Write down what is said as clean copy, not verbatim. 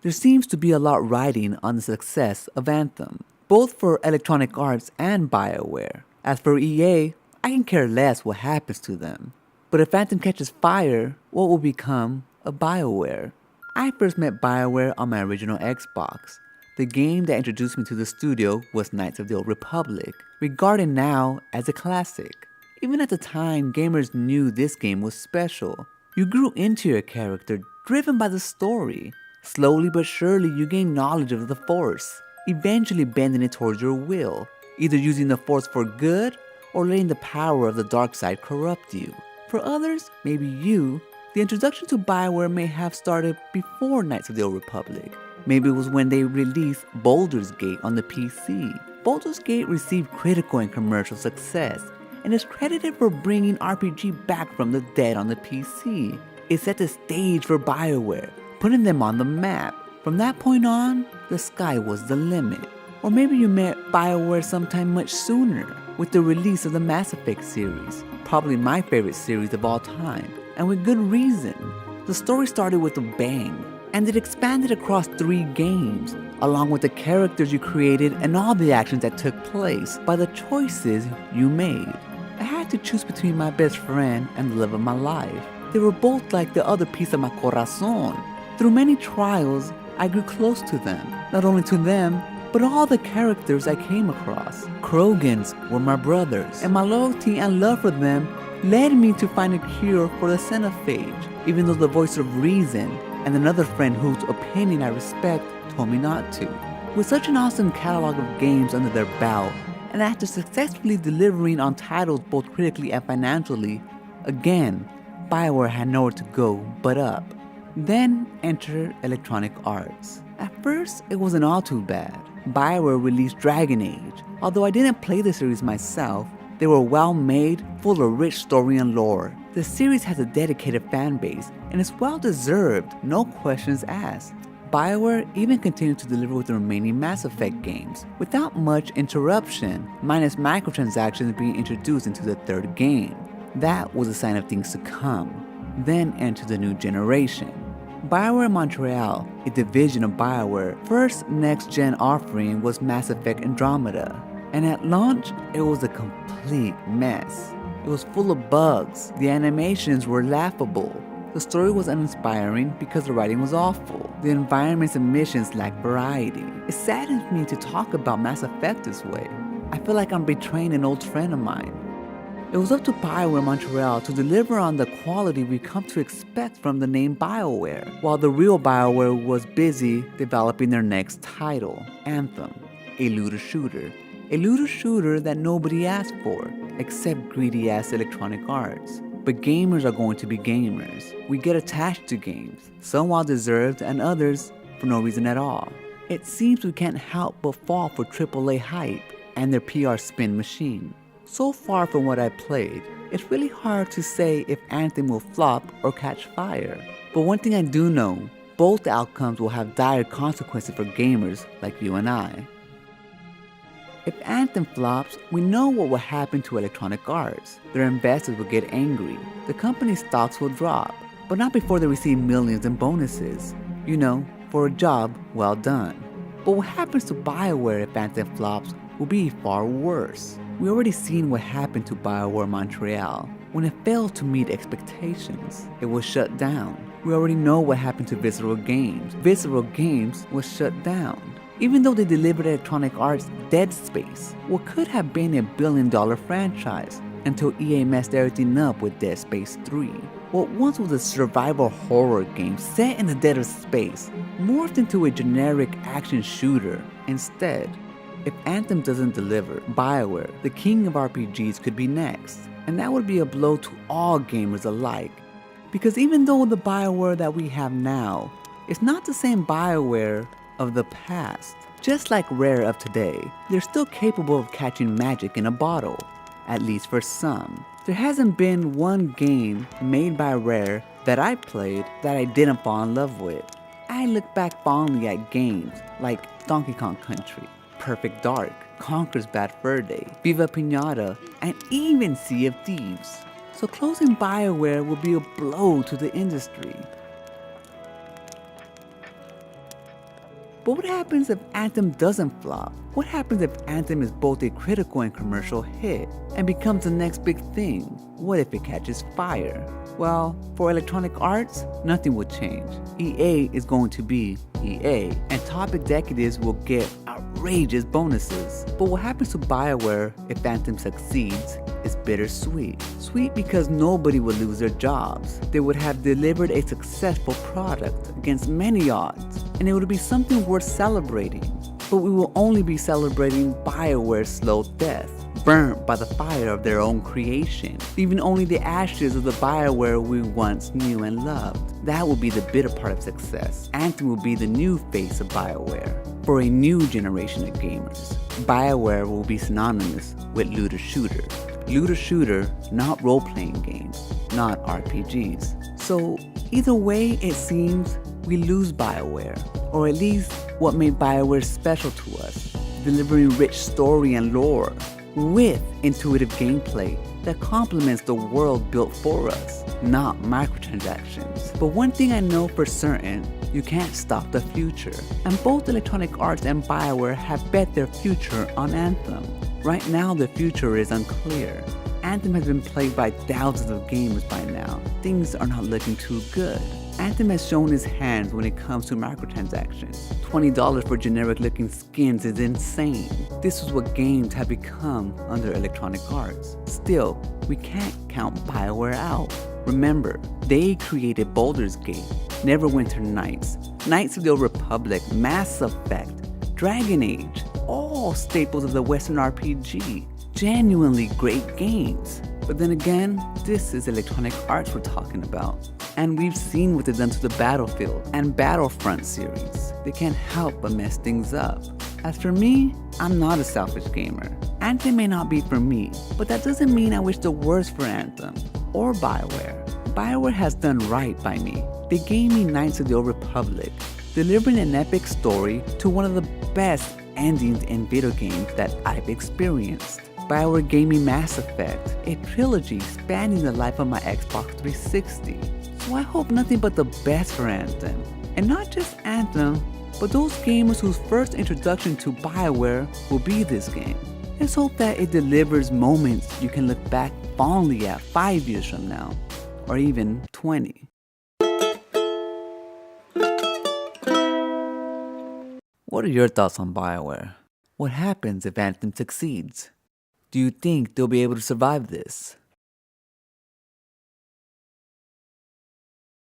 There seems to be a lot riding on the success of Anthem, both for Electronic Arts and Bioware. As for EA, I can care less what happens to them. But if Anthem catches fire, what will become of Bioware? I first met Bioware on my original Xbox. The game that introduced me to the studio was Knights of the Old Republic, regarded now as a classic. Even at the time, gamers knew this game was special. You grew into your character, driven by the story. Slowly but surely, you gain knowledge of the Force, eventually bending it towards your will, either using the Force for good or letting the power of the dark side corrupt you. For others, maybe you, the introduction to Bioware may have started before Knights of the Old Republic. Maybe it was when they released Baldur's Gate on the PC. Baldur's Gate received critical and commercial success, and is credited for bringing RPG back from the dead on the PC. It set the stage for Bioware, putting them on the map. From that point on, the sky was the limit. Or maybe you met Bioware sometime much sooner, with the release of the Mass Effect series, probably my favorite series of all time, and with good reason. The story started with a bang, and it expanded across 3 games, along with the characters you created and all the actions that took place by the choices you made. I had to choose between my best friend and the love of my life. They were both like the other piece of my corazón. Through many trials, I grew close to them. Not only to them, but all the characters I came across. Krogans were my brothers, and my loyalty and love for them led me to find a cure for the xenophage, even though the voice of reason and another friend whose opinion I respect told me not to. With such an awesome catalog of games under their belt, and after successfully delivering on titles both critically and financially, again, Bioware had nowhere to go but up. Then enter Electronic Arts. At first, it wasn't all too bad. Bioware released Dragon Age. Although I didn't play the series myself, they were well made, full of rich story and lore. The series has a dedicated fan base, and is well deserved, no questions asked. Bioware even continued to deliver with the remaining Mass Effect games, without much interruption, minus microtransactions being introduced into the 3rd game. That was a sign of things to come. Then enter the new generation. Bioware Montreal, a division of Bioware, first next-gen offering was Mass Effect Andromeda, and at launch, it was a complete mess. It was full of bugs, the animations were laughable, the story was uninspiring because the writing was awful, the environments and missions lacked variety. It saddens me to talk about Mass Effect this way. I feel like I'm betraying an old friend of mine. It was up to Bioware Montreal to deliver on the quality we come to expect from the name Bioware, while the real Bioware was busy developing their next title, Anthem, a looter shooter. A looter shooter that nobody asked for, except greedy-ass Electronic Arts. But gamers are going to be gamers. We get attached to games, some well-deserved and others for no reason at all. It seems we can't help but fall for AAA hype and their PR spin machine. So far from what I played, it's really hard to say if Anthem will flop or catch fire. But one thing I do know, both outcomes will have dire consequences for gamers like you and I. If Anthem flops, we know what will happen to Electronic Arts. Their investors will get angry, the company's stocks will drop, but not before they receive millions in bonuses. You know, for a job well done. But what happens to Bioware if Anthem flops will be far worse. We already seen what happened to Bioware Montreal. When it failed to meet expectations, it was shut down. We already know what happened to Visceral Games. Visceral Games was shut down. Even though they delivered Electronic Arts Dead Space, what could have been a billion-dollar franchise, until EA messed everything up with Dead Space 3. What once was a survival horror game set in the dead of space, morphed into a generic action shooter instead. If Anthem doesn't deliver, Bioware, the king of RPGs, could be next, and that would be a blow to all gamers alike. Because even though the Bioware that we have now is not the same Bioware of the past, just like Rare of today, they're still capable of catching magic in a bottle, at least for some. There hasn't been one game made by Rare that I played that I didn't fall in love with. I look back fondly at games like Donkey Kong Country, Perfect Dark, Conker's Bad Fur Day, Viva Pinata, and even Sea of Thieves. So closing Bioware will be a blow to the industry. But what happens if Anthem doesn't flop? What happens if Anthem is both a critical and commercial hit and becomes the next big thing? What if it catches fire? Well, for Electronic Arts, nothing will change. EA is going to be EA, and top executives will get outrageous bonuses. But what happens to Bioware if Anthem succeeds is bittersweet. Sweet because nobody would lose their jobs. They would have delivered a successful product against many odds, and it would be something worth celebrating. But we will only be celebrating Bioware's slow death, burnt by the fire of their own creation, leaving only the ashes of the Bioware we once knew and loved. That will be the bitter part of success. Anthem will be the new face of Bioware. For a new generation of gamers, Bioware will be synonymous with looter shooter. Looter shooter, not role-playing games, not RPGs. So either way, it seems we lose Bioware, or at least what made Bioware special to us, delivering rich story and lore with intuitive gameplay that complements the world built for us, not microtransactions. But one thing I know for certain, you can't stop the future, and both Electronic Arts and Bioware have bet their future on Anthem. Right now, the future is unclear. Anthem has been played by thousands of gamers by now. Things are not looking too good. Anthem has shown his hands when it comes to microtransactions. $20 for generic looking skins is insane. This is what games have become under Electronic Arts. Still, we can't count Bioware out. Remember, they created Baldur's Gate, Neverwinter Nights, Knights of the Old Republic, Mass Effect, Dragon Age, all staples of the Western RPG. Genuinely great games. But then again, this is Electronic Arts we're talking about. And we've seen what they've done to the Battlefield and Battlefront series. They can't help but mess things up. As for me, I'm not a selfish gamer. Anthem may not be for me, but that doesn't mean I wish the worst for Anthem or Bioware. Bioware has done right by me. They gave me Knights of the Old Republic, delivering an epic story to one of the best endings in video games that I've experienced. Bioware gave me Mass Effect, a trilogy spanning the life of my Xbox 360. So I hope nothing but the best for Anthem. And not just Anthem, but those gamers whose first introduction to Bioware will be this game. Let's hope that it delivers moments you can look back fondly at 5 years from now, or even 20. What are your thoughts on Bioware? What happens if Anthem succeeds? Do you think they'll be able to survive this?